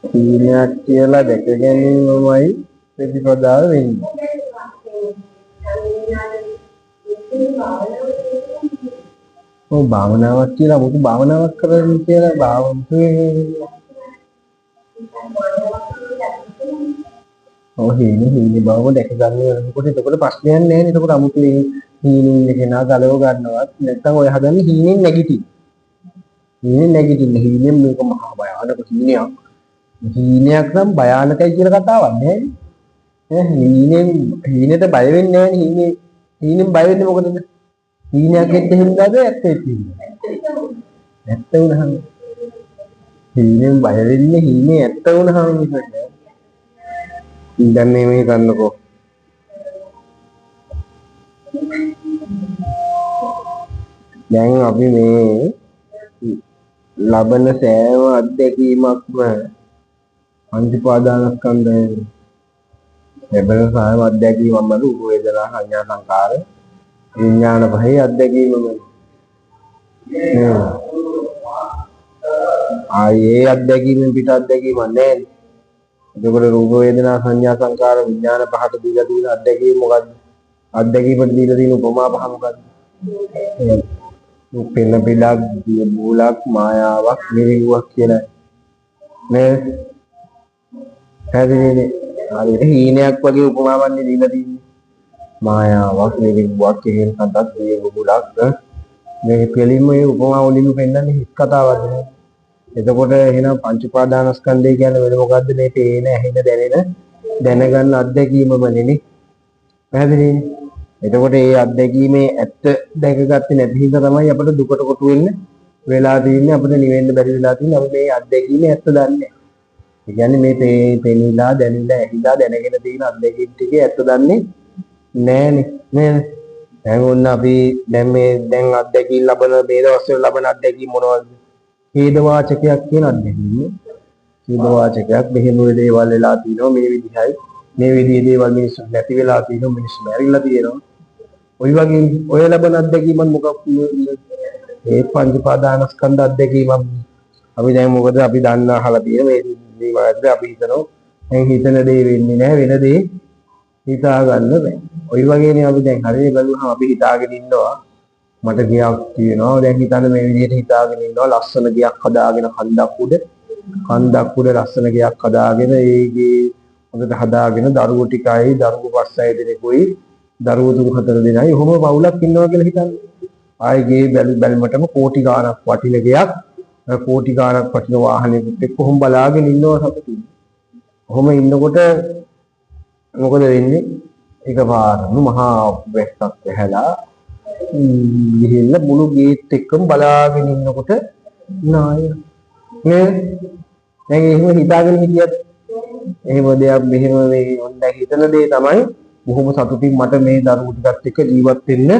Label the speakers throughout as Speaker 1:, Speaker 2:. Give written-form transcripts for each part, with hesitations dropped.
Speaker 1: හීනයක් කියලා දැක ගැනීමමයි ප්‍රතිපදාව වෙන්නේ. ඔව් භාවනාවක් කියලා මොකද භාවනාවක් කරන්නේ කියලා හීනේ බව දැක ගන්න වෙනකොට එතකොට ප්‍රශ්නයක් නැහැ නේ. එතකොට 아무තු හීනෙන් ඉන්න කෙනා ගලව ගන්නවත් නැත්නම් ඔය හදන්නේ හීනෙන් නැගිටින්න. හීනෙන් මේක මහා භයානක හීනයක්. හීනයක් නම් භයානකයි කියලා කතාවක් නෑ. හීනෙට බය වෙන්නේ නෑනේ. හීනෙන් බය වෙන්නේ මොකටද? හීනයක් එක්ක හින්දාද ඇත්ත එක්ක හින්දාද? ඇත්ත වුණාම හීනෙන් බය වෙන්නේ හීනේ ඇත්ත වුණාම විතරයි. දැන් මේ කරන්නකෝ. දැන් අපි මේ ලබන සෑම අත්දැකීමක්ම පංචපාදානස්කන්ධය ලැබෙන සෑම අත්දැකීමක්ම රූප වේදනා සංඥා සංකාර විඥාන පහේ අත්දැකීමම ආයේ අත්දැකීමෙන් පිට අත්දැකීමක් නැහැ. එතකොට රූප වේදනා සංඥා සංකාර විඥාන පහට දීලා තියෙන අත්දැකීම මොකද්ද? අත්දැකීමට දීලා තියෙන උපමා පහ මොකද්ද? පෙන පිටක් බූලක් මායාවක් නිවිවක් කියලා නේ. හරිනේ. හරියට හීනයක් වගේ උපමාවක් දීලා තියෙන්නේ. මායාවක් නිවිවක් කියන කතාවක් මේ බූලක් මේ පිළිම මේ උපමා වලින් පෙන්නන්නේ හිස් කතාවක් නේ. එතකොට එහෙනම් පංච උපාදානස්කන්ධය කියන්නේ වෙන මොකද්ද? මේ පේන ඇහෙන දැනගන්න අත්දැකීමම නෙනේ. පැහැදිලිනේ. එතකොට මේ අත්දැකීමේ ඇත්ත දැකගත්තේ නැති හින්දා තමයි අපිට දුකට කොටු වෙන්න වෙලා තියෙන්නේ. අපිට නිවෙන්න බැරි වෙලා තියෙන්නේ. අපි මේ අත්දැකීමේ ඇත්ත දන්නේ නැහැ. ඒ කියන්නේ මේ පේනිලා දැනිලා ඇහිලා දැනගෙන තියෙන අත්දැකීම් ටිකේ ඇත්ත දන්නේ නැහනේ. නේද? දැන් ඔන්න අපි දැන් අත්දැකීම් ලබන මේ දවස්වල ලබන අත්දැකීම් මොනවද? ඡේද වාචකයක් කියන අත්දැකීම. ඡේද වාචකයක් මෙහෙම දේවල් වෙලා තියෙනවා මේ විදිහයි. මේ විදිහේ දේවල් මිනිස්සු නැති වෙලා තියෙනවා මිනිස්සු මැරිලා තියෙනවා. ඔය වගේ ඔය ලබන අත්දැකීමක් මොකක්ද? ඒ පංච පාදානස්කන්ධ අත්දැකීමක්. අපි දැන් මොකද අපි දන්න අහලා තියෙන මේ දේවල් අපි හිතනවා දැන් හිතන දේ වෙන්නේ නැහැ වෙන දේ හිතා ගන්න බෑ. ඔය වගේනේ අපි දැන් හරිය බලුවහම අපි හිතාගෙන ඉන්නවා මට ගියක් තියෙනවා. දැන් හිතන්න මේ විදිහට හිතාගෙන ඉන්නවා ලස්සන ගියක් හදාගෙන කන්දක් උඩ ලස්සන ගියක් හදාගෙන ඒගේ හොඳට හදාගෙන දරුවෝ ටිකයි දරුවෝ 5-6 දෙනෙකුයි දරුවෝ 3-4 දෙනයි ඔහොම පවුලක් ඉන්නවා කියලා හිතන්න. ආයේ ගේ බැලමටම කෝටි ගාණක් වටින ගයක් කෝටි ගාණක් වටින වාහනයකට එක්ක කොහොම බලාගෙන ඉන්නවා සතුටින්. ඔහොම ඉන්නකොට මොකද වෙන්නේ? එකපාරම මහා වැස්සක් ඇහැලා ගිහිල්ලා මුළු ගේට් එකම බලාගෙන ඉන්නකොට නාය නේ. දැන් එහෙම හිතාගෙන හිටියත් එහෙම දෙයක් මෙහෙම මේ ඔන්න හිතන දේ තමයි බොහොම සතුටින් මට මේ දරුවෝ ටිකත් එක්ක ජීවත් වෙන්න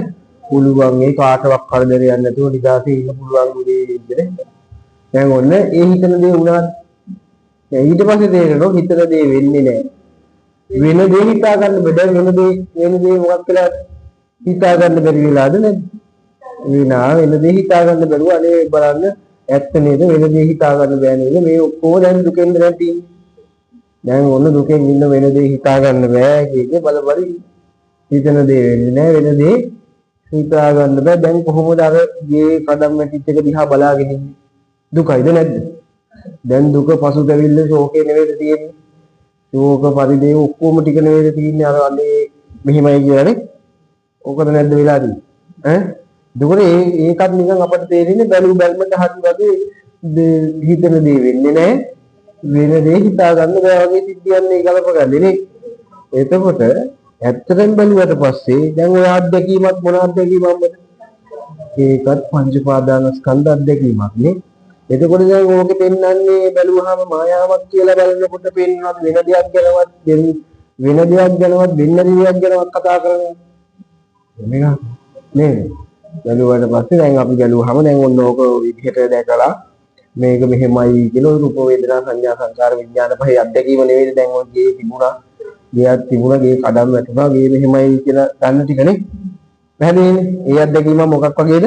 Speaker 1: පුළුවන්. ඒ කාටවත් කරදරයක් නැතුව නිදාසේ ඉන්න පුළුවන් උදේ. දැන් ඔන්න ඒ හිතන දේ වුණා. ඊට පස්සේ තේරෙනවා හිතන දේ වෙන්නේ නැහැ. වෙන දේ හිතා ගන්න බෑ. වෙන දේ මොකක් කියලා හිතා ගන්න බැරි වෙලාද නැද්ද? වෙන දේ හිතා ගන්න බැරුව අනේ බලන්න ඇත්ත නේද? වෙන දේ හිතා ගන්න බෑ නේද? මේ ඔක්කොම දැන් දුකෙන් නැති. දැන් ඔන්න දුකෙන් ඉන්න වෙන දේ හිතා ගන්න බෑ කියේක බලපරි හිතන දේ වෙන්නේ නැහැ. වෙන දේ හිතා ගන්න බෑ. දැන් කොහොමද අර ගේ කඩම් මැටිච් එක දිහා බලාගෙන ඉන්නේ? දුකයිද නැද්ද? දැන් දුක පසුතැවිල්ල ශෝකේ නෙවෙයිද තියෙන්නේ? ශෝක පරිදේ ඔක්කොම ටික නෙවෙයිද තියෙන්නේ? අර අනේ මෙහිමයි කියලානේ. ඕකද නැද්ද වෙලා තියෙන්නේ? දුකේ ඒකත් නිකන් අපට තේරෙන්නේ බැලුමට හරි වගේ හිතන දේ වෙන්නේ නැහැ. වෙන දේ හිතා ගන්න බෑ වගේ සිද්ධියන්නේ ගලපගන්නේ නේ. එතකොට ඇත්තටම බැලුවට පස්සේ දැන් ඔය අත්දැකීමක් මොන අත්දැකීමක්ද? ඒකත් පංච පාදානස්කන්ධ අත්දැකීමක් නේ. එතකොට දැන් ඕකේ පෙන්වන්නේ බැලුවාම මායාවක් කියලා බලනකොට පෙන්වනවා වෙන දෙයක් ගැනවත් වෙන්න දෙයක් ගැනවත් කතා කරනවා. මේක නේද? බැලුවාට පස්සේ දැන් අපි බැලුවාම දැන් ඔන්න ඕක විදිහට දැකලා මේක මෙහෙමයි කියලා රූප වේදනා සංඥා සංකාර විඥාන පහේ අත්දැකීම නෙවෙයි දැන් ඔය ගේ තිබුණා ගේ කඩම් වැටුණා ගේ මෙහෙමයි කියලා ගන්න ටිකනේ. පැහැදිලිනේ? ඒ අත්දැකීම මොකක් වගේද?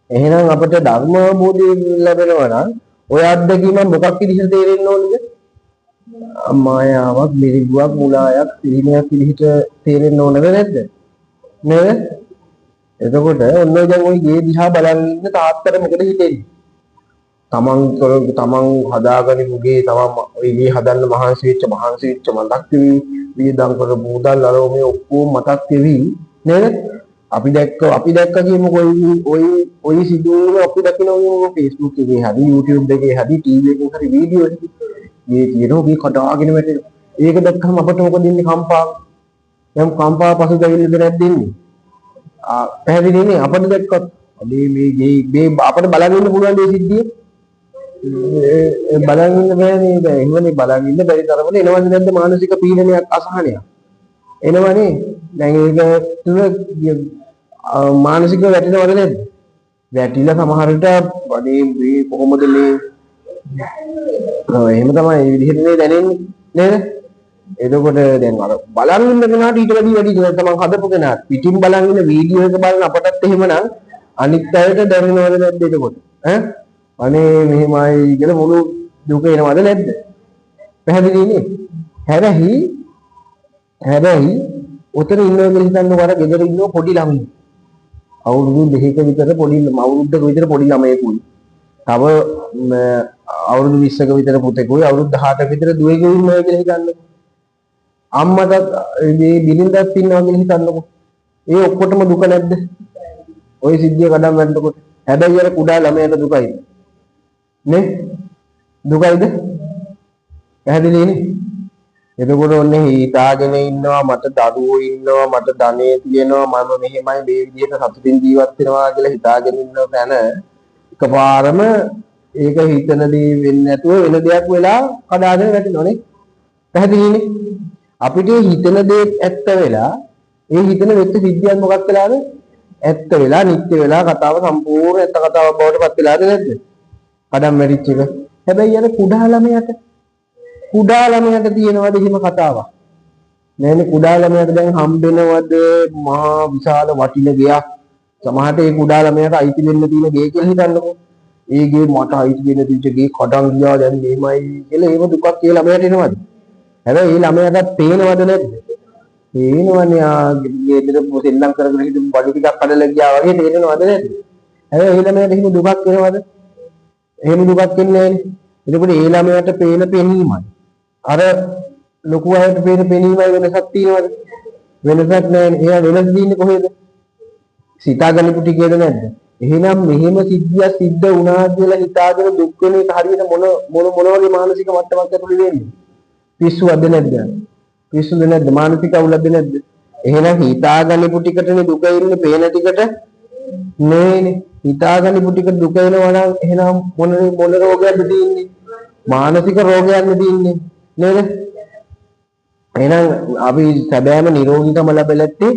Speaker 1: එහෙනම් අපිට ධර්ම අවබෝධය ලැබෙනවා නම් ඔය අත්දැකීම මොකක් විදිහට තේරෙන්න ඕනද? මායාවක්, මිරිගුවක්, මුලායක්, සිහිනයක් විදිහට තේරෙන්න ඕනද නැද්ද? නේද? එතකොට ඔන්න දැන් ওই ගේ දිහා බලන් ඉන්න තාත්තට මොකද හිතෙන්නේ? තමන් හදාගනිමු ගේ, තමන් ওই ගේ හදන්න මහන්සි වෙච්ච මතක් වෙවි, වියදම් කරපු මුදල් අර මේ ඔක්කොම මතක් වෙවි නේද? අපි දැක්ක කියමුකෝ ওই සිදුවීම අපි දකිනවා Facebook එකේ හරි YouTube එකේ හරි TV එකේ හරි වීඩියෝ එකේ මේ කියනවා මේ කඩාගෙන වැටෙනවා. ඒක දැක්කම අපට මොකද ඉන්නේ? කම්පාව. දැන් කම්පාව පසුතැවිල්ලද නැද්ද ඉන්නේ? පැහැදිලිනේ අපිට දැක්කොත් මේ අපිට බලන්න ඉන්න පුළුවන් දේ සිද්ධිය බලන් ඉන්න බෑනේ. බෑ එහෙමනේ බලන් ඉන්න බැරි තරමට එනවද නැද්ද මානසික පීඩනයක්, අසහනයක් එනවනේ. දැන් ඒක තුන මානසිකව වැටෙනවද නැද්ද? වැටිලා සමහර විට මේ කොහොමද මේ එහෙම තමයි මේ විදිහට දැනෙන්නේ නේද? එතකොට දැන් අර බලන් ඉන්න කෙනාට ඊට වැඩි තමයි හදපු කෙනාට පිටින් බලන් ඉන්න වීඩියෝ එක බලන අපටත් එහෙමනම් අනිත් අයට දැනෙනවද නැද්ද එතකොට? අනේ මෙහෙමයි කියලා මුළු දුක එනවද නැද්ද? පැහැදිලිනේ. හැබැයි උතන ඉන්නවා කියලා හිතන්නකො අර ගෙදර ඉන්න පොඩි ළමයි. අවුරුදු 2ක විතර අවුරුද්දක විතර පොඩි ළමයෙකුයි. තව අවුරුදු 20ක විතර පුතෙකුයි, අවුරුදු 18ක විතර දුවෙකුයි ඉන්නවා කියලා හිතන්නකො. අම්මට මේ බිරිඳක් ඉන්නවා කියලා හිතන්නකො. ඒ ඔක්කොටම දුක නැද්ද? ওই සිද්ධිය කඩම් වැටෙනකොට. හැබැයි අර කුඩා ළමයාට දුකයි. නේ? දුකයිද? පැහැදිලිනේ? එතකොට ඔන්නේ හිතාගෙන ඉන්නවා මට දරුවෝ ඉන්නවා, මට ධනෙ තියෙනවා, මම මෙහෙමයි මේ විදිහට සතුටින් ජීවත් වෙනවා කියලා හිතාගෙන ඉන්න තැන එකපාරම ඒක හිතන දේ වෙන්නේ නැතුව වෙන දෙයක් වෙලා කඩාගෙන වැටෙනවනේ. පැහැදිලිනේ? අපිට හිතන දේ ඇත්ත වෙලා ඒ හිතන වෙච්ච සිද්ධියක් මොකක් වෙලාද? ඇත්ත වෙලා නිත්‍ය වෙලා කතාව සම්පූර්ණ ඇත්ත කතාවක් බවට පත් වෙලාද නැද්ද? කඩම් වැටිච්ච එක. හැබැයි අර කුඩා ළමයාට තියෙනවද එහෙම කතාවක්? නෑනේ. කුඩා ළමයාට දැන් හම්බෙනවද මහා විශාල වටින ගයක්? සමහරට ඒ කුඩා ළමයාට අයිති වෙන්න තියෙන ගේ කියලා හිතන්නකෝ. ඒ ගේ මට අයිති වෙන්න තිබ්බ ගේ කඩන් ගියා දැන් මෙහෙමයි කියලා ඒව දුකක් ඒ ළමයාට එනවද? හැබැයි ඒ ළමයාට පේනවද නැද්ද? පේනවනේ. ගෙදර සෙල්ලම් කරගෙන හිටපු බඩු ටිකක් කඩලා ගියා වගේ තේරෙනවද නැද්ද? හැබැයි ඒ ළමයාට එහෙම දුකක් එනවද? එහෙම දුකක් එන්නේ නැහැනේ. එතකොට ඒ ළමයාට පේන පෙනීමයි අර ලොකු අයට පේන පෙනීමයි වෙනසක් තියෙනවද? වෙනසක් නැහැනේ. එයා වෙනස් දෙන්නේ කොහෙද? සිතාගන්න පුටිකේද නැද්ද? එහෙනම් මෙහෙම සිද්ධියක් සිද්ධ වුණා කියලා හිතාගෙන දුක් වෙන එක හරියට මොන වගේ මානසික මට්ටමක් ඇතුළේ වෙන්නේ? පිස්සුවක්ද නැද්ද? පිස්සුද නැද්ද? මානසික අවුලක්ද නැද්ද? එහෙනම් හිතාගන්න පුටිකටනේ දුක ඉන්නේ, පේන ටිකට නේනේ. හිතාගන්න පුටිකට දුක එනවා නම් එහෙනම් මොන රෝගයක්ද තියෙන්නේ? මානසික රෝගයක්ද තියෙන්නේ නේද? එහෙනම් අපි සැබෑම නිරෝගීකම ලැබෙලත්තේ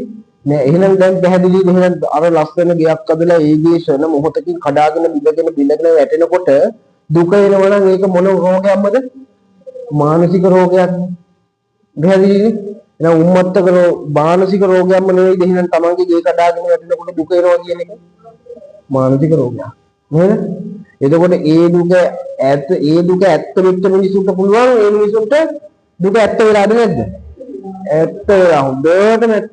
Speaker 1: නෑ. එහෙනම් දැන් පැහැදිලි. එහෙනම් අර ලස්සන ගයක් අදලා ඒගේ ෂණ මොහොතකින් කඩාගෙන බිඳගෙන වැටෙනකොට දුක එනවා නම් ඒක මොන රෝගයක්ද? මානසික රෝගයක්. පැහැදිලිනේ? එහෙනම් උම්මත්තක මානසික රෝගයක්ම නෙවෙයිද? එහෙනම් තමන්ගේ ගේ කඩාගෙන වැටෙනකොට දුක එනවා කියන එක මානසික රෝගයක් නේද? එතකොට ඒ දුක ඇත්ත වෙච්ච මිනිසුන්ට පුළුවන් ඒ මිනිසුන්ට දුක ඇත්ත වෙලාද නැද්ද? ඇත්ත වෙලා හොඳටම ඇත්ත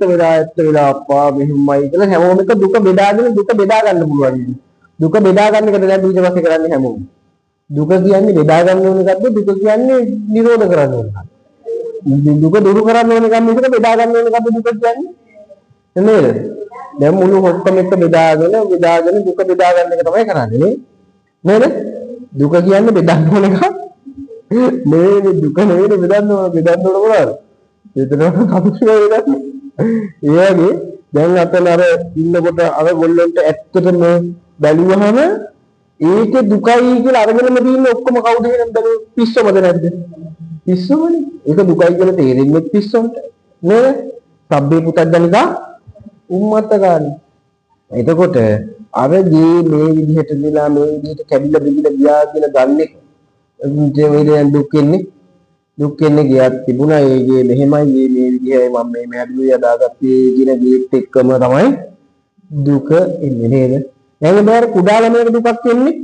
Speaker 1: වෙලා අප්පා මෙහෙමයි කියලා හැමෝම එක දුක බෙදා ගන්න පුළුවන්. දුක බෙදා ගන්න එකට දැන් ඊට පස්සේ කරන්නේ හැමෝම. දුක කියන්නේ බෙදා ගන්න ඕන එකක්ද? දුක කියන්නේ නිරෝධ කරන්න ඕන එකක්ද? දුක දුරු කරන්න ඕන එකක් මිසක බෙදා ගන්න ඕන එකක්ද දුක කියන්නේ? නේද? දැන් මුළු ඔක්කොම එක බෙදාගෙන දුක බෙදා ගන්න එක තමයි කරන්නේ නේද? දුක කියන්නේ බෙදන්න ඕන එකක් නෙවෙයි. දුක නෙවෙයි බෙදන්න ඕන මොනවද? එතනම කපුෂය වෙනස්. ඒ වගේ දැන් අතන අර ඉන්නකොට අර ගොල්ලන්ට ඇත්තටම බැලුවහම ඒකේ දුකයි කියලා අරගෙනම තියෙන්නේ ඔක්කොම කවුද කියන බැලුව පිස්සමද නැද්ද? පිස්සමනේ. ඒක දුකයි කියලා තේරෙන්නේ පිස්සමට නේද? සබ්බේ පුතග්ජනිකා උම්මත්තකාරී. එතකොට අර ගේ මේ විදිහට දිලා මේ විදිහට කැඩිලා බිඳිලා ගියා කියලා ගන්නෙ දෙවියන් දුක් එන්නේ ගියක් තිබුණා. ඒ ගේ මෙහෙමයි මේ විදිහයි මම මේ හැදුවේ අදාගත්තේ කියන ගේත් එක්කම තමයි දුක එන්නේ නේද? එහෙනම් බෑර කුඩා ළමයට දුකක් එන්නේ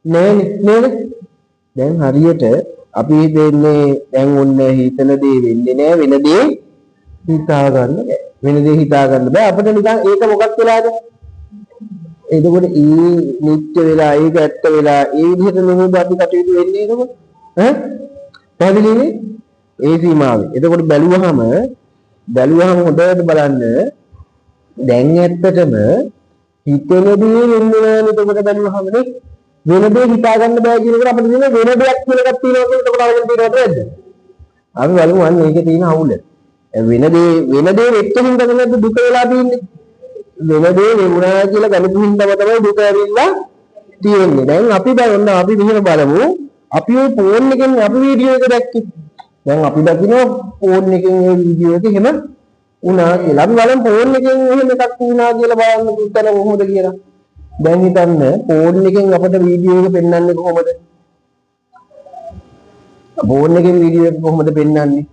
Speaker 1: නේද? දැන් හරියට අපි දෙන්නේ දැන් ඔන්න හිතන දේ වෙන්නේ නෑ වෙන දේ හිතා ගන්න බෑ. වෙන දේ හිතා ගන්න බෑ අපිට නිකන් ඒක මොකක් වෙලාද? එතකොට නිත්‍ය වෙලා ඒක ඇත්ත වෙලා ඒ විදිහට නෙමෙයි අපි කටයුතු වෙන්නේ එතකොට. පැහැදිලිනේ? ඒ සීමාවේ. එතකොට බැලුවහම හොඳට බලන්න දැන් ඇත්තටම හිතන දේ වෙන්නේ නෑ නේද? එතකොට බැලුවහම නේ වෙන දේ හිතා ගන්න බෑ කියන එක අපිට දෙන වෙන දෙයක් කියලා එකක් තියෙනවා කියලා එතකොට අරගෙන තියෙනවද නැද්ද? අපි බලමු අන්න ඒකේ තියෙන අවුල. වෙන දේ වෙච්ච හින්දා තමයි දුක වෙලා තියෙන්නේ. වෙන දේ නෙවුණා කියලා ගණිත හින්දාම තමයි දුක ඇවිල්ලා තියෙන්නේ. දැන් අපි මෙහෙම බලමු. අපි ওই ෆෝන් එකෙන් අපි වීඩියෝ එක දැක්කේ. දැන් අපි දකිනවා ෆෝන් එකෙන් ඒ වීඩියෝ එක එහෙම වුණා කියලා. අපි බලමු ෆෝන් එකෙන් එහෙම එකක් වුණා කියලා බලන්න උත්තර කොහොමද කියලා. දැන් හිතන්න ෆෝන් එකෙන් අපිට වීඩියෝ එක පෙන්වන්නේ කොහොමද? ෆෝන් එකෙන් වීඩියෝ එක කොහොමද පෙන්වන්නේ?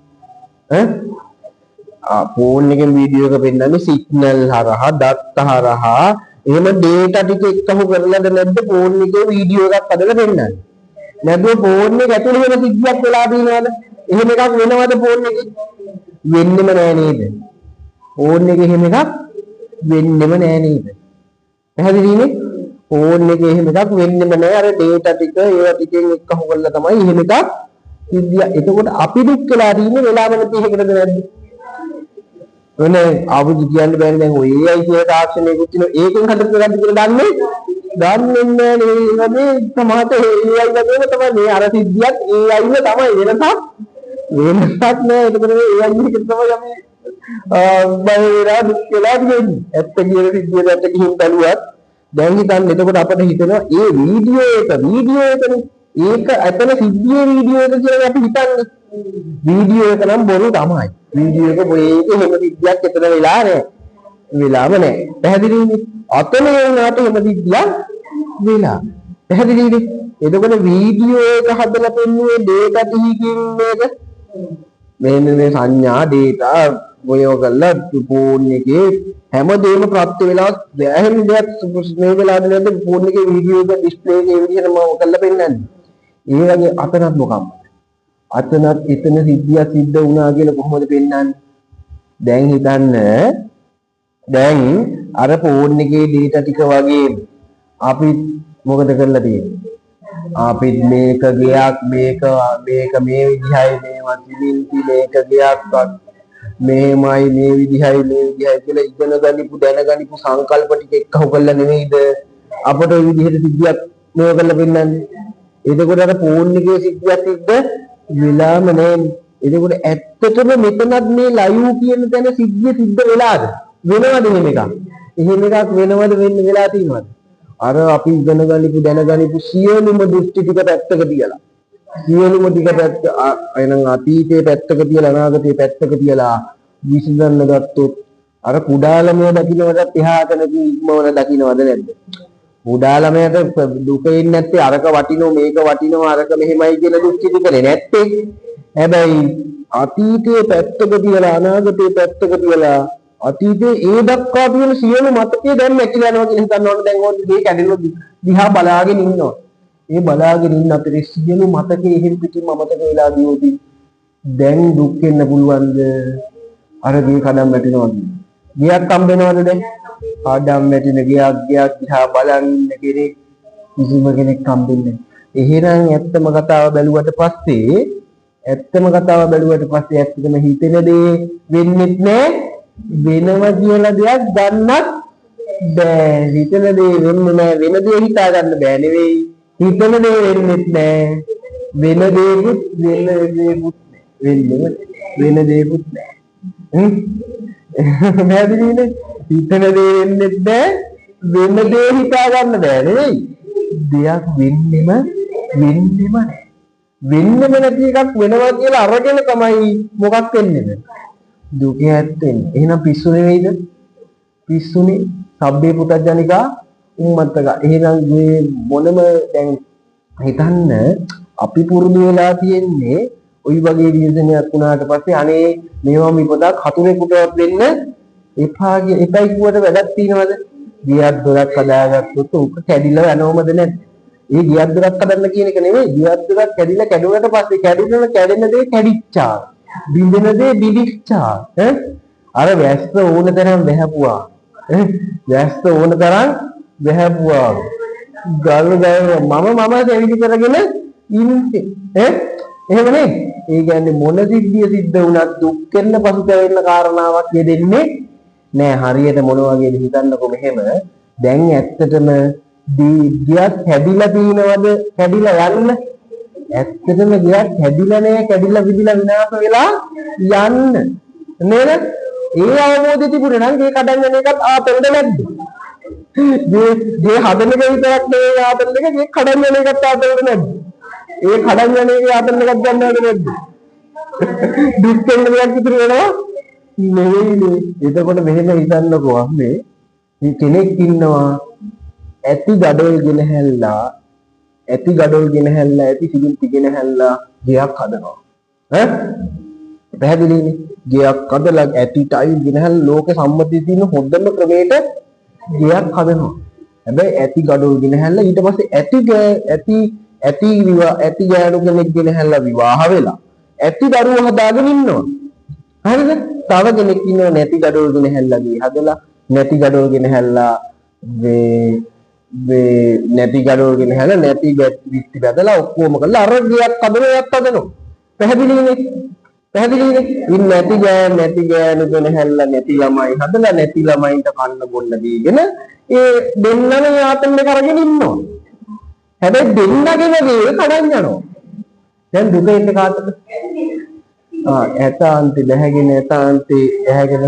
Speaker 1: ෆෝන් එකෙන් වීඩියෝ එක පෙන්වන්නේ සිග්නල් හරහා, දත්ත හරහා, එහෙම data ටික එක්කම කරලාද නැද්ද ෆෝන් එකේ වීඩියෝ එකක් හදලා පෙන්වන්නේ? නැත්නම් ෆෝන් එක ඇතුළේ වෙන සිග්නල්යක් වෙලා තියෙනවද? එහෙම එකක් වෙනවද ෆෝන් එකේ? වෙන්නෙම නෑ නේද? ෆෝන් එකේ එහෙම එකක් වෙන්නෙම නෑ නේද? පැහැදිලිනේ? ෆෝන් එකේ එහෙම එකක් වෙන්නෙම නෑ. අර data ටික ඒවා ටිකෙන් එක්කම කරලා තමයි එහෙම එකක් සිද්ධිය. එතකොට අපි දුක් වෙලා තියෙන්නේ වෙලාව නැති එකකටද නැද්ද? අපිට කියන්න බෑනේ දැන් ඔය AI කියන තාක්ෂණයකුත් තියෙනවා. ඒකෙන් හදන්න කියලා දන්නේ නැහැ නේ. සමහරට AI වගේම තමයි මේ අර සිද්ධියක් AI ම තමයි වෙනසක් නෑ. ඒකද මේ AI එකට තමයි අපි බයලා දුක් වෙලා තියෙන්නේ. ඇත්ත කියන සිද්ධියට ඇත්ත ගිහින් බැලුවත් දැන් හිතන්න එතකොට අපිට හිතෙනවා ඒ වීඩියෝ එකනේ. ඒක ඇත්තම සිද්ධියේ වීඩියෝ එක කියලා අපි හිතන්නේ. වීඩියෝ එක නම් බොරු තමයි. වීඩියෝ එක එහෙම සිද්ධියක් එතන වෙලා නෑ. වෙලාම නෑ. පැහැදිලිනේ? අතන වුණාට එහෙම සිද්ධියක් වෙලා. පැහැදිලිනේ? එතකොට වීඩියෝ එක හදලා පෙන්නුවේ data ටිකකින් මේක මේ සංඥා data ඔයව කරලා ෆෝන් එකේ හැමදේම ප්‍රත්‍ය වෙලා දැහැන් දෙයක් මේ වෙලාවේ නේද ෆෝන් එකේ වීඩියෝ එක ඩිස්ප්ලේ එකේ විදිහට මම කරලා පෙන්නන්නේ. ඒ වගේ අතනත් මොකක්ද? අතනත් එතන සිද්ධියක් සිද්ධ වුණා කියලා කොහොමද පෙන්නන්නේ? දැන් හිතන්න දැන් අර ෆෝන් එකේ data ටික වගේ අපි මොකද කරලා තියෙන්නේ? අපි මේක ගයක් මේක මේ විදිහයි මේවා සිලින්ති මේක ගයක් මේමයි මේ විදිහයි කියලා ඉගෙන ගනිපු දැනගනිපු සංකල්ප ටික එක්කව කරලා නෙමෙයිද අපට ওই විදිහට සිද්ධියක් මේව කරලා පෙන්නන්නේ. එතකොට අර ෆෝන් එකේ සිද්ධියක් සිද්ධ වෙලාම නෑ. එතකොට ඇත්තටම මෙතනත් මේ ලයිව් කියන තැන සිද්ධිය සිද්ධ වෙලාද? වෙනවද එහෙම එකක්? එහෙම එකක් වෙනවද වෙන්න වෙලා තියෙනවද? අර අපි ඉගෙන ගනිපු දැනගනිපු සියලුම දෘෂ්ටි ටික පැත්තක තියලා සියලුම ටික පැත්ත එනං අතීතයේ පැත්තක තියලා අනාගතයේ පැත්තක තියලා විසඳන්න ගත්තොත් අර කුඩා ළමයා දකින්නවටත් එහා තැනකින් ඉක්මවන දකින්නවද නැද්ද? කුඩා ළමයාට දුක එන්නේ නැත්තේ අරක වටිනෝ මේක වටිනෝ අරක මෙහෙමයි කියලා දෘෂ්ටි ටිකනේ නැත්තේ. හැබැයි අතීතයේ පැත්තක තියලා අනාගතයේ පැත්තක තියලා අතීතයේ ඒ දක්වා තියෙන සියලු මතකයේ දැන් නැතිලා යනවා කියලා හිතන්න ඕනේ. දැන් ඕනේ මේ කැඩෙන දිහා බලාගෙන ඉන්නවා. ඒ බලාගෙන ඉන්න අපේ සියලු මතකයේ එහෙම් පිටින්ම අමතක වෙලා ගියොත් දැන් දුක් වෙන්න පුළුවන්ද? අර ගේ කඩම් වැටෙනවද? ගියක් හම්බෙනවද දැන්? කඩම් වැටෙන ගියක් දිහා බලන් ඉන්න කෙනෙක් කිසිම කෙනෙක් හම්බෙන්නේ නැහැ. එහෙනම් ඇත්තම කතාව බැලුවට පස්සේ ඇත්තටම හිතෙන දේ වෙන්නේ නැහැ. වෙනවා කියලා දෙයක් ගන්නත් බෑ. හිතන දේ වෙන්නේ නැහැ. වෙන දේ හිතා ගන්න බෑ නෙවෙයි. හිතන දේ වෙන්නේ නැහැ. වෙන දේකුත් වෙන දේකුත් නැහැ. නේද? හිතන දේ වෙන්නේ නැහැ. වෙන දේ හිතා ගන්න බෑ නෙවෙයි. දෙයක් වෙන්නෙම නැහැ. වෙන්නෙම නැති එකක් වෙනවා කියලා අරගෙන තමයි මොකක් වෙන්නේ? දුක ඇත්තෙන්නේ. එහෙනම් පිස්සු නෙවෙයිද? පිස්සුනේ. සබ්බේ පුතඥනිකා උම්මත්තක. එහෙනම් මේ මොනම දැන් හිතන්න අපි පුරුදු වෙලා තියෙන්නේ ওই වගේ වියසනයක් වුණාට පස්සේ අනේ මේවා විපදක් හතුරෙකුටවත් වෙන්න එපයි කිව්වට වැඩක් තියනවද? ගියක් දොරක් හදාගත්තොත් උක කැඩිලා යනවමද නැද්ද? ඒ ගියක් දොරක් හදන්න කියන එක නෙමෙයි. ගියක් දොරක් කැඩිලා කැඩුනට පස්සේ කැඩෙන දේ කැඩිච්චා. බින්දෙන දේ බිඳිච්චා. අර වැස්ස ඕන තරම් වැහැපුවා. වැස්ස ඕන තරම් වැහැපුවා. ගල් මම දෙවිදි කරගෙන ඉන්නේ. එහෙම නේ. ඒ කියන්නේ මොන සිද්ධිය සිද්ධ වුණත් දුක් වෙන්න පසුතැවෙන්න කාරණාවක් යෙදෙන්නේ නෑ. හරියට මොන වගේද හිතන්නකො මෙහෙම. දැන් ඇත්තටම ගියක් හැදිලා තිනවද කැඩිලා යන්න? ඇත්තටම ගියක් හැදිලා නෑ, කැඩිලා විදිලා විනාශ වෙලා යන්න. නේද? ඒ අවබෝධය තිබුණේ නම් ගේ කඩන් යන එකත් ආතල්ද නැද්ද? ගේ හදන එක විතරක් නෙවෙයි ආතල් එක, ගේ කඩන් යන එකත් ආතල්ද නැද්ද? ඒ කඩන් යන එකේ ආතල් එකක් ගන්නවද නැද්ද? දුක් වෙන දෙයක් විතර වෙනවා නෙවෙයි. එතකොට මෙහෙම හිතන්නකෝ මේ කෙනෙක් ඉන්නවා ඇති gadol ගෙනහැල්ලා ඇති සිදුම්පි ගෙනහැල්ලා ගයක් හදනවා. පැහැදිලිනේ? ගයක් හදලා ඇති ටයිල් ගෙනහැල්ලා ලෝක සම්මතිය තියෙන හොඳම ක්‍රමයට ගයක් හදනවා. හැබැයි ඇති gadol ගෙනහැල්ලා ඊට පස්සේ ඇති ගෑනු කෙනෙක් ගෙනහැල්ලා විවාහ වෙලා ඇති දරුවෝ හදාගෙන ඉන්නවා. හරිද? තව කෙනෙක් ඉන්නවා නැති gadol ගෙනහැල්ලා ගේ හදලා නැති gadol ගෙනහැල්ලා නැති gadol ගෙනහැල්ලා නැති විත්ති බදලා ඔක්කොම කරලා අර ගයක් හදනවා. පැහැදිලිනේ? ඉන්න නැති ගෑනු ගෙනහැල්ලා නැති ළමයි හදලා නැති ළමයින්ට කන්න බොන්න දීගෙන ඒ දෙන්නම යාතන කරගෙන ඉන්නවා. හැබැයි දෙන්නගේ වේ කඩන් යනවා. දැන් දුක එන්නේ කාටද? ඇතාන්ති දැහැගෙන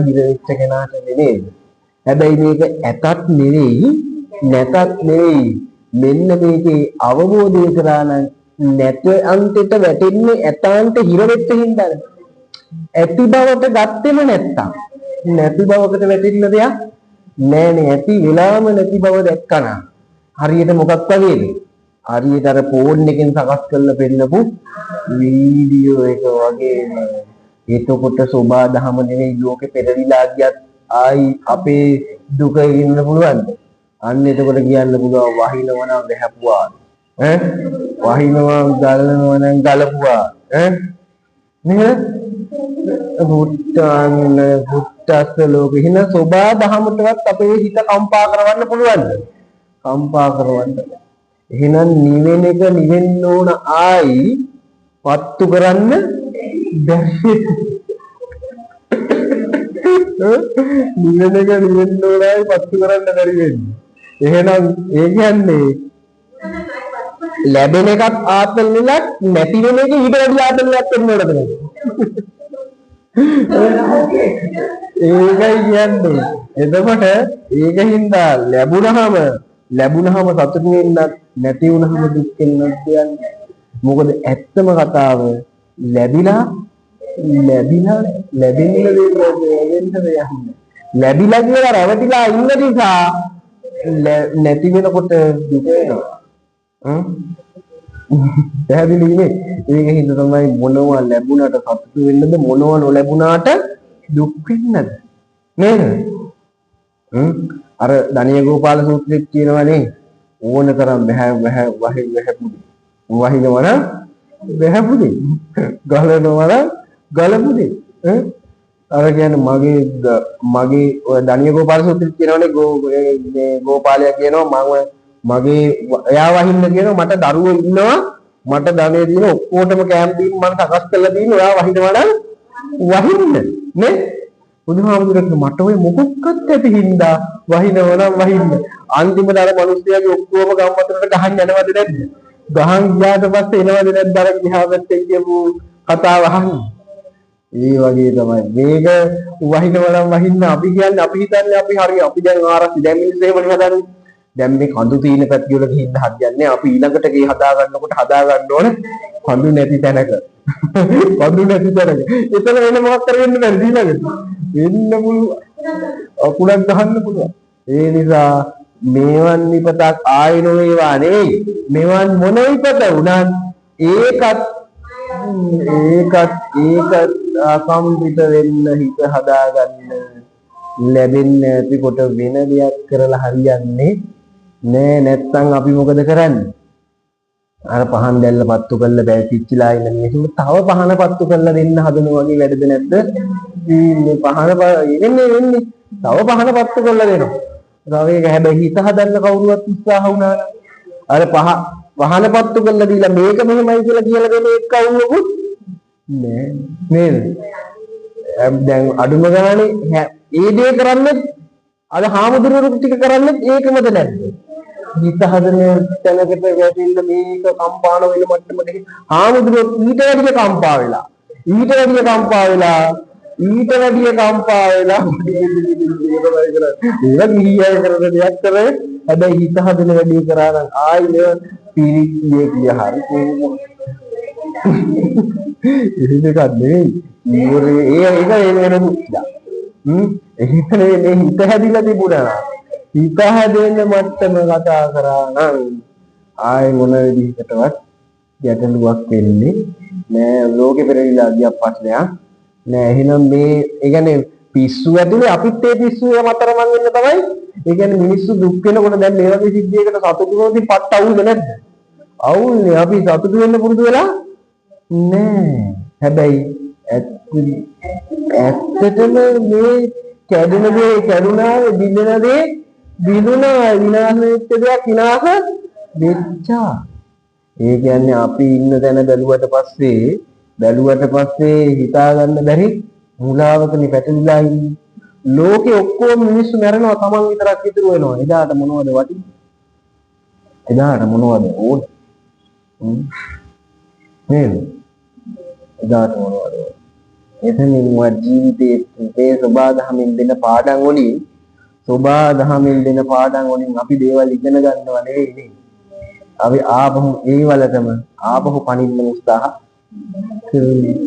Speaker 1: හිර වෙච්ච කෙනාට නේද? හැබැයි මේක ඇතත් නෙවෙයි නැතත් නෙවෙයි. මෙන්න මේකේ අවබෝධය කරා නම් නැත අන්තිට වැටෙන්නේ ඇතාන්ට හිර වෙච්ච හින්දාද? ඇති බවට ගත්තෙම නැත්තම් නැති බවකට වැටෙන්න දෙයක් නෑනේ. ඇති වෙලාම නැති බව දැක්කනම් හරියට මොකක් වගේද? හරියට අර ෆෝන් එකෙන් සකස් කරලා පෙන්නපු වීඩියෝ එක වගේම. එතකොට සෝබා දහම නෙවෙයි ලෝකෙ පෙරලිලා ගියත් ආයි අපේ දුක ඉන්න පුළුවන්ද? අන්න එතකොට කියන්න පුළුවන් වහිනවා නම් වැහපුවා. වහිනවා ගලනවා නම් ගලපුවා. නේද? බුද්ධස්ස ලෝකෙ හින සෝබා දහමටවත් අපේ හිත කම්පා කරවන්න පුළුවන්ද? කම්පා කරවන්න. එහෙනම් නිවෙන්න ඕන ආයි පත්තු කරන්න බැහැ. නිවෙන්න ඕන ආයි පත්තු කරන්න බැරි වෙන්නේ. එහෙනම් ඒ කියන්නේ ලැබෙන එකත් ආත්ම නිලක් නැති වෙන එක ඊට වැඩි ආත්මයක් වෙන්න ඕනද නේද? ඒකයි කියන්නේ. එතකොට ඒකින්ද ලැබුණාම සතුටු වෙන්නත් නැති වුණාම දුක් වෙන්නත් කියන්නේ. මොකද ඇත්තම කතාව ලැබිලා ලැබෙන්න ලැබිලා කියලා රැවටිලා ඉන්න නිසා නැති වෙනකොට දුක වෙනවා. පැහැදිලිනේ? ඒකින්ද තමයි මොනවා ලැබුණාට සතුටු වෙන්නද මොනවා නොලැබුණාට දුක් වෙන්නද නේද? අර දණිය ගෝපාල සූත්‍රයේ කියනවානේ ඕන තරම් වහිනවන වැහැපුදේ ගලනවන ගලපුදේ. අර කියන්නේ මගේ ඔය දණිය ගෝපාල සූත්‍රයේ කියනවානේ ගෝපාලයා කියනවා මගේ එයා වහින්න කියනවා මට දරුවෝ ඉන්නවා මට ධනෙ දින ඔක්කොටම කැම් දීන් මම සකස් කරලා දීන ඔයා වහිනවා නම් වහින්න නේ? බුදුහාමුදුරුවෝ මට ඔය මොකක්වත් ඇති හින්දා වහිනවා නම් වහින්න. අන්තිමට අර මිනිස්යාගේ ඔක්කොම ගම්මතරට ගහන් යනවද නැද්ද? ගහන් ගියාට පස්සේ එනවද නැද්ද අර ගියා පැත්තේ කියපු කතාව අහන්නේ. ඒ වගේ තමයි මේක වහිනවා නම් වහින්න. අපි කියන්නේ අපි හිතන්නේ අපි හරි අපි දැන් ආරක්ෂි දැන් මිනිස්සු එහෙමනේ හදන්නේ. දැන් මේ කඳු තීන පැති වල ගිහින් හදන්නේ අපි ඊළඟට ගේ හදා ගන්න ඕනේ කඳු නැති තැනක. කඳු නැති තැනක. එතන වෙන මොකක් කරවෙන්න බැරිද ඊළඟට? වෙන්න පුළුවන්. අකුණක් ගහන්න පුළුවන්. ඒ නිසා මේවන් විපතක් ආයෙ නොවේවා නෙවෙයි. මේවන් මොන විපත වුණත් ඒකත් අකම්පිත වෙන්න හිත හදාගන්න ලැබෙන්නේ නැති කොට වෙන දෙයක් කරලා හරියන්නේ නෑ. නැත්තම් අපි මොකද කරන්නේ? අර පහන් දැල්ල පත්තු කරලා බැසිච්චිලා ඉන්න මිනිස්සුන්ට තව පහන පත්තු කරලා දෙන්න හදනවා වගේ වැඩද නැද්ද? මේ පහන වෙන්නේ තව පහන පත්තු කරලා දෙනවා. තව ඒක හැබැයි හිත හදන්න කවුරුවත් උත්සාහ වුණා නම් අර පහන පත්තු කරලා දීලා මේක මෙහෙමයි කියලා දෙන එක කවුරුකුත් නෑ නේද? දැන් අඩුම ගානේ ඒ දේ කරන්නේ අර හාමුදුරුවෝ ටික කරන්නේ ඒකමද නැද්ද? හිත හදන තැනකට වැටෙන්න මේක කම්පාණ වෙන මට්ටමට හාමුදුරුවෝ ඊට වැඩිය කම්පා වෙලා ඒක ගිහියය කරන දෙයක් කරේ හැබැයි හිත හදන වැඩේ කරා නම් ආයිල පීරිතියේ කිය හරි ඒක නෙවෙයි ඒක වෙන දුක්ඛ එහෙම මේ හිත හැදිලා තිබුණා හිත හැදෙන්න මට්ටම කතා කරා නම් ආයි මොන විදිහකටවත් ගැටලුවක් වෙන්නේ නෑ ලෝකෙ පෙරවිලා ගියක් ප්‍රශ්නයක් නෑ එහෙනම් මේ ඒ කියන්නේ පිස්සු ඇතුලේ අපිත් ඒ පිස්සු මතර මං වෙන්න තමයි ඒ කියන්නේ මිනිස්සු දුක් වෙනකොට දැන් මේ වගේ සිද්ධියකට සතුටු වෙනොත් පට්ට අවුල්ද නැද්ද අවුල්නේ අපි සතුටු වෙන්න පුරුදු වෙලා නෑ හැබැයි ඇත්තටම මේ කැඩෙන දේ කැඩුනා බිඳෙන දේ බිඳුනා විනාශ වෙච්ච දෙයක් විනාශ වෙච්චා ඒ කියන්නේ අපි ඉන්න තැන බැලුවට පස්සේ හිතා ගන්න බැරි මුලාවකනේ පැටලිලා ඉන්නේ ලෝකේ ඔක්කොම මිනිස්සු මැරෙනවා තමන් විතරක් ඉතුරු වෙනවා එදාට මොනවද වටින්නේ එදාට මොනවද ඕනේ නේද එදාට මොනවද එතනින් වත් ජීවිතයේ සබාධමෙන් දෙන පාඩම් වලින් අපි දේවල් ඉගෙන ගන්නව නෙවෙයි නේ. අපි ආපහු ඒ වලටම ආපහු පණින්න උත්සාහ කරන්නේ.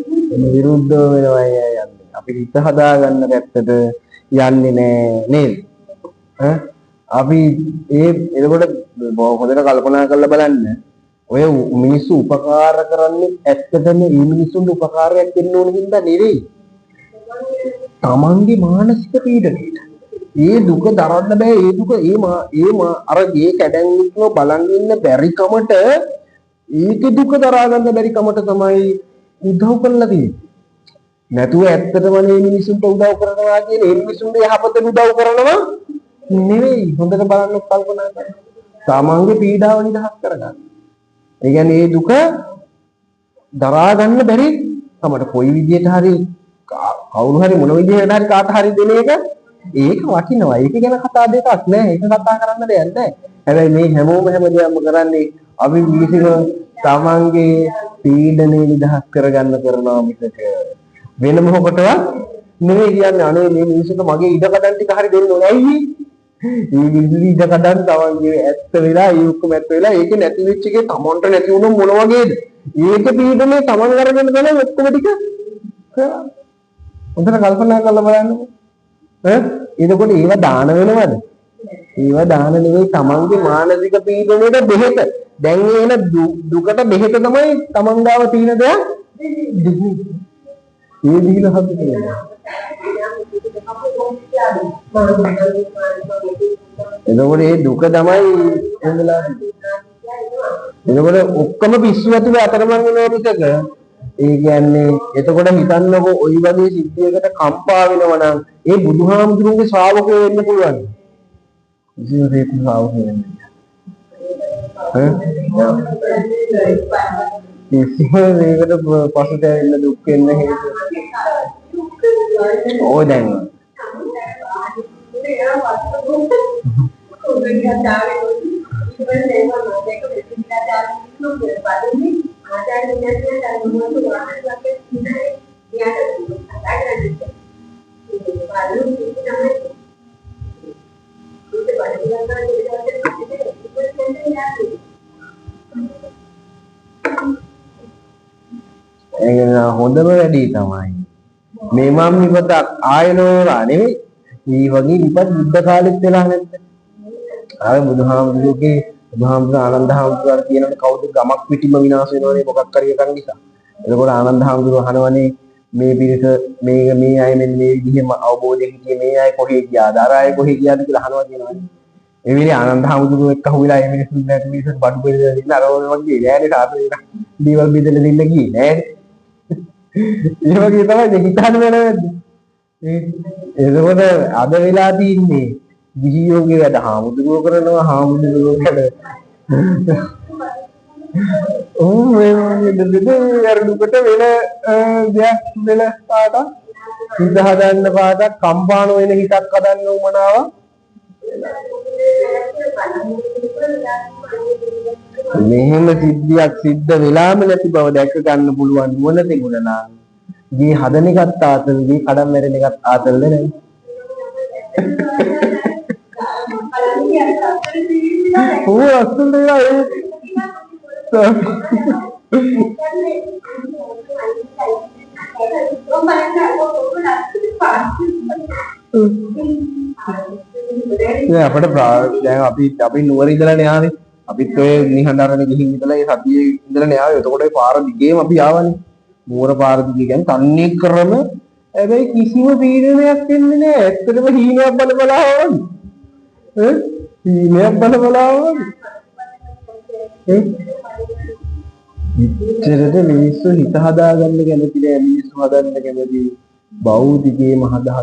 Speaker 1: විරුද්ධව වෙනවා යන්නේ. අපි හිත හදාගන්න පැත්තට යන්නේ නෑ නේද? අපි එතකොට හොඳට කල්පනා කරලා බලන්න. ඔය මිනිස්සු උපකාර කරන්නේ ඇත්තටම මේ මිනිස්සුන්ට උපකාරයක් දෙන්න ඕන හින්දා නෙවෙයි. තමන්ගේ මානසික පීඩනයට. ඒ දුක දරන්න බෑ. ඒ දුක අර ඒ කැඩෙන්නව බලන් ඉන්න බැරි කමට ඒක දුක දරා ගන්න බැරි කමට තමයි උදව් කරලා තියෙන්නේ. නැතුව ඇත්තටම මේ මිනිස්සුන්ට උදව් කරනවා කියන්නේ ඒ මිනිස්සුන්ට යහපතට උදව් කරනවා නෙවෙයි. හොඳට බලන්න කල්පනා කරන්න. තමන්ගේ පීඩාව නිදහස් කරගන්න. ඒ කියන්නේ මේ දුක දරා ගන්න බැරි කමට කොයි විදියට හරි කවුරු හරි මොන විදිහකට හරි කාට හරි දෙන එක ඒක වටිනවා. ඒක ගැන කතා දෙකක් නෑ. ඒක කතා කරන්න දෙයක් නෑ. හැබැයි මේ හැමෝම හැම දෙයක්ම කරන්නේ අපි විසින තමන්ගේ පීඩනේ නිදහස් කරගන්න කරනවා මිසක වෙන මොකටවත් නෙවෙයි කියන්නේ. අනේ මේ මිනිස්සුන්ට මගේ ඉඩ කඩන් ටික හරි දෙන්න ඕනේ. ඇයි? මේ මිනිස්සු ඉඩ කඩන් තමන්ගේ ඇත්ත වෙලා ඒ ඔක්කොම ඇත්ත වෙලා ඒක නැති වෙච්ච එකේ තමන්ට නැති වුණොත් මොන වගේද? ඒක පීඩනේ තමන් අරගෙන ගලන ඔක්කොම ටික කරා. හොඳට කල්පනා කරලා බලන්නකෝ. එතකොට ඒව දාන වෙනවද? ඒව දාන නෙවෙයි තමන්ගේ මානසික පීඩනයට බෙහෙත. දැන් එන දුකට බෙහෙත තමයි තමන් ගාව තියෙන දෙයක්. ඒ දීලා හදන්න. එතකොට ඒ දුක තමයි එන්නලා. එතකොට ඔක්කොම පිස්සු ඇතුලේ අතරමං වෙනවා මිසක ඒ කියන්නේ එතකොට හිතන්නකො ওই වගේ සිද්ධියකට කම්පා වෙනවා නම් ඒ බුදුහාමුදුරුවෝගේ ශ්‍රාවකයෝ වෙන්න පුළුවන්. විශේෂයෙන්ම ශ්‍රාවකයෝ වෙන්න. මේකට පසුතැවෙන්න දුක් වෙන්න හේතු. ඕ දැන්. හොඳම වැඩේ තමයි මේ මම විපත ආයනෝරා නෙවෙයි මේ වගේ විපත් බුද්ධ කාලෙත් වෙලා නැද්ද? ආය බුදුහාමුදුරුවෝ ආනන්ද හාමුදුරුවෝ කියනකොට කවුද ගමක් පිටිම විනාශ වෙනවනේ මොකක් හරි එකක් නිසා. එතකොට ආනන්ද හාමුදුරුවෝ අහනවනේ මේ පිරිස මේ අය මෙන්න මේ විදිහම අවබෝධයෙන් හිටියේ මේ අය කොහේ ගියාද? අර අය කොහේ ගියාද කියලා අහනවා කියනවනේ. ඒ විදිහේ ආනන්ද හමුදුරුවෝ එක්ක හුවිලා ඒ මිනිස්සුන්ට බඩු බෙදලා දෙන්න අර වගේ නෑනේ තාත්තේ දේවල් බෙදලා දෙන්න ගියේ නෑනේ. ඒ වගේ තමයි හිතන්න වෙනවද? එතකොට අද වෙලා තින්නේ ගිහියෝගේ වැඩ හාමුදුරුවෝ කරනවා හාමුදුරුවෝ වැඩ. මේ අරඩුකට වෙන දෙයක් වෙන පාටක් හිත හදන්න පාටක් කම්පාණ වෙන හිතක් හදන්න උමනාවක්. මෙහෙම සිද්ධියක් සිද්ධ වෙලාම නැති බව දැක ගන්න පුළුවන් මොන තිබුණා නම් ගේ හදන එකත් ආතල් ගේ කඩම් මැරෙන එකත් ආතල්ද නැහැ. ඕ අස්සල් දෙලා අපිට දැන් අපි නුවර ඉඳලානේ ආවේ. අපිත් ඔය නිහඬරණ ගිහින් ඉඳලා ඒ සතියේ ඉඳලානේ ආවේ. එතකොට ඒ පාර දිගේම අපි ආවනේ. නුවර පාර දිගේ කියන්නේ තන්නේ ක්‍රම හැබැයි කිසිම පීඩනයක් වෙන්නේ නැහැ. ඇත්තටම හීනයක් බල බලා ආවනේ. හීනයක් බල බලා ආවනේ. ඉතරද මිනිස්සු හිත හදාගන්න කැමති නෑ. මිනිස්සු හදන්න කැමති බෞද්ධිකේම හදා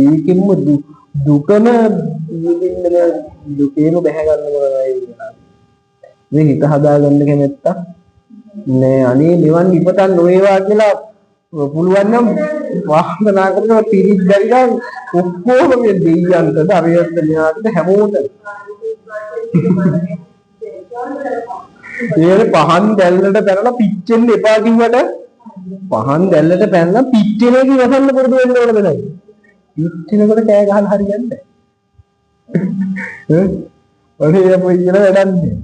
Speaker 1: ඒකෙන්ම දුකම විඳින්න දුකේම බැහැ ගන්න මොනවයි මේ හිත හදාගන්න කැමැත්ත නෑ. අනේ නිවන් ඉපතක් නොවේවා කියලා පුළුවන් නම් වාසනා කරනවා පිරිත් බැරිලා ඔක්කොම මේ දෙයියන්ටද අරියත් මෙයාට හැමෝටම ඒ පහන් දැල්ලට පැනලා පිච්චෙන්න එපා කිව්වට පහන් දැල්ලට පැනලා පිච්චෙන එක ඉවසන්න පුරුදු වෙන්න ඕනද නැහැ. පිච්චෙනකොට කෑ ගහලා හරියන්නේ නැහැ. ඔනේ අපෝ ඉගෙන වැඩන්නේ.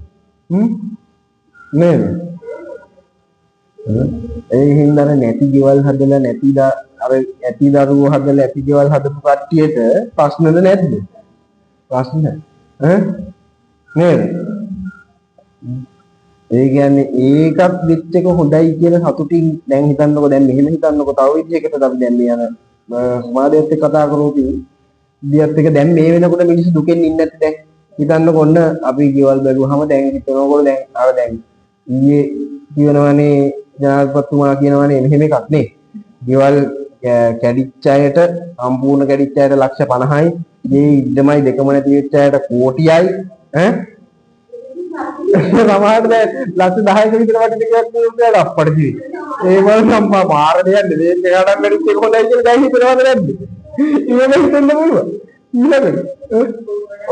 Speaker 1: නේද? ඒ හින්දා නැති ගෙවල් හදලා නැතිලා අර ඇති දරුවෝ හදලා ඇති ගෙවල් හදපු කට්ටියට ප්‍රශ්නද නැද්ද? ප්‍රශ්න නේද? ඒ කියන්නේ ඒකත් විච් එක හොඳයි කියන සතුටින් දැන් හිතන්නකො දැන් මෙහෙම හිතන්නකො තව විදිහකට අපි දැන් මේ යන සමාජයත් එක්ක කතා කරමු ඉදියත් එක දැන් මේ වෙනකොට මිනිස්සු දුකෙන් ඉන්නේ නැති දැන් හිතන්නකො ඔන්න අපි ගෙවල් බැලුවාම දැන් හිතනකො දැන් අර දැන් ඊයේ කියනවනේ ජනාධිපතිතුමා කියනවනේ මෙහෙම එකක් නේ ගෙවල් කැඩිච්ච අයට සම්පූර්ණ කැඩිච්ච අයට ලක්ෂ 50යි මේ ඉඩමයි දෙකම නැති වෙච්ච අයට කෝටියයි ඈ සමහරට ලක්ෂ 10ක විතර වගේ ටිකක් දුන්නා අප්පට ජී. ඒ වල සම්පා මාර දෙයක් නෙවෙයි මේකට මෙරිට් එක හොඳයි කියලා දැන් හිතනවද නැද්ද? ඉවම හිතන්න පුළුවන්. ඊළඟට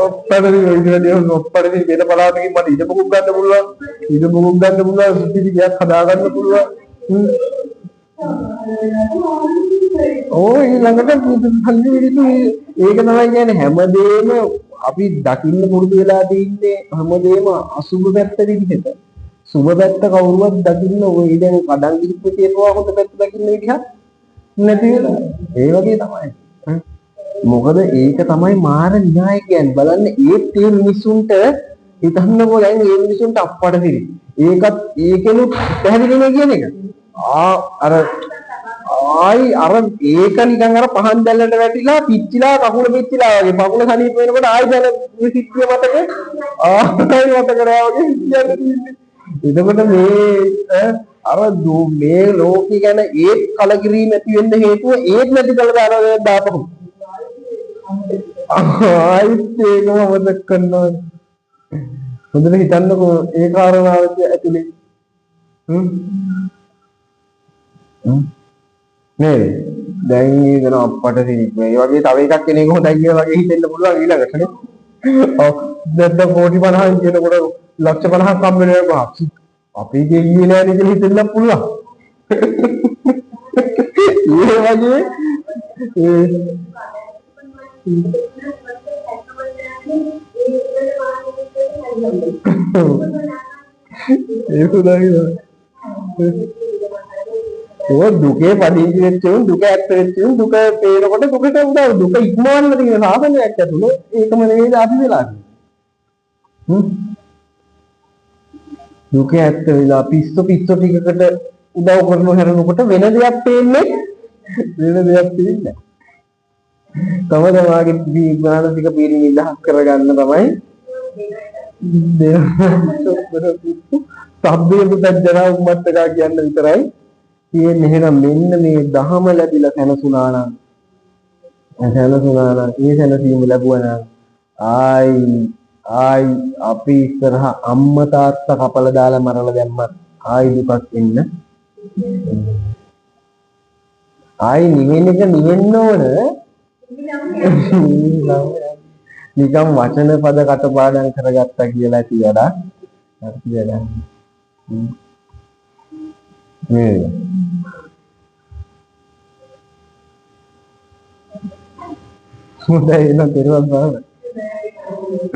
Speaker 1: ඔප්පඩේ ඉඳලා ඔප්පඩේ වෙන පළාතකින් මට ඉඩ මොකක් ගන්න පුළුවන්. ඉඩ මොකක් ගන්න පුළුවන් සුපිරි ගයක් හදා ගන්න පුළුවන්. ඊළඟට හල්ලි විදිහට ඒක තමයි කියන්නේ හැමදේම අපි දකින්න පුරුදු වෙලා තින්නේ හැමදේම අසුබ පැත්ත විදිහට. සුබ පැත්ත කවුරුවත් දකින්න ඔය දැන් කඩන් කිරිප්පු තියෙනවා හොඳ පැත්ත දකින්න විදිහක් නැති වෙලා. ඒ වගේ තමයි. මොකද ඒක තමයි මාර න්‍යාය කියන්නේ. බලන්න ඒත් ඒ මිනිසුන්ට හිතන්නකෝ දැන් ඒ මිනිසුන්ට අප්පඩ පිරි. ඒකත් ඒකෙනුත් පැහැදිලි නේ කියන එක. අර ආයි අර ඒක නිකන් අර පහන් දැල්ලට වැටිලා පිච්චිලා කකුල පිච්චිලා වගේ පකුල සනීප වෙනකොට ආයි දැන සිද්ධිය මතකේ ආයි මතක නෑ වගේ කියන්නේ. එතකොට මේ අර මේ ලෝකේ ගැන ඒත් කලකිරීම ඇති වෙන්න හේතුව ඒත් නැති කළ දානවා දාපහු. ආයිත් ඒකම මතක කරනවා. හොඳට හිතන්නකෝ ඒ කාරණාව ඇතුලේ. නේද? දැන් ඉතින් අප්පට සිරික් මේ වගේ තව එකක් කෙනෙක් හොඳයි කියලා වගේ හිතෙන්න පුළුවන් ඊළඟට නේ. ඔව් දැන් කෝටි 50න් කියනකොට ලක්ෂ 50ක් හම්බ වෙනවා. අපි දෙයියේ නෑනේ කියලා හිතෙන්න පුළුවන්. ඒ වගේ ඒක උදායි. ඔය දුකේ පදිංචි වෙච්ච උන් දුක ඇත්ත වෙච්ච උන් දුක පේනකොට දුකට උදා දුක ඉක්මවන්න තියෙන සාධනයක් ඇතුළේ ඒකම නෙවෙයි අපි වෙලා තියෙන්නේ. දුක ඇත්ත වෙලා පිස්සු ටිකකට උදව් කරන හැරෙනකොට වෙන දෙයක් පේන්නේ වෙන දෙයක් පේන්නේ තම තමාගේ මානසික පීඩන ඉලහස් කරගන්න තමයි සබ්බේ පුතජනා උම්මත්තකා කියන්න විතරයි තියෙන්නේ. එහෙනම් මෙන්න මේ දහම ලැබිලා සැනසුණා නම් ඒ සැනසීම ලැබුවා නම් ආයි අපි ඉස්සරහ අම්මා තාත්තා කපලා දාලා මරලා දැම්මත් ආයි දුකක් එන්න ආයි නිවෙන්න ඕන නිකම් වචන පද කටපාඩම් කරගත්තා කියලා ඇති වැඩක් මේ හොඳයි එහෙනම් පෙරවන් බාව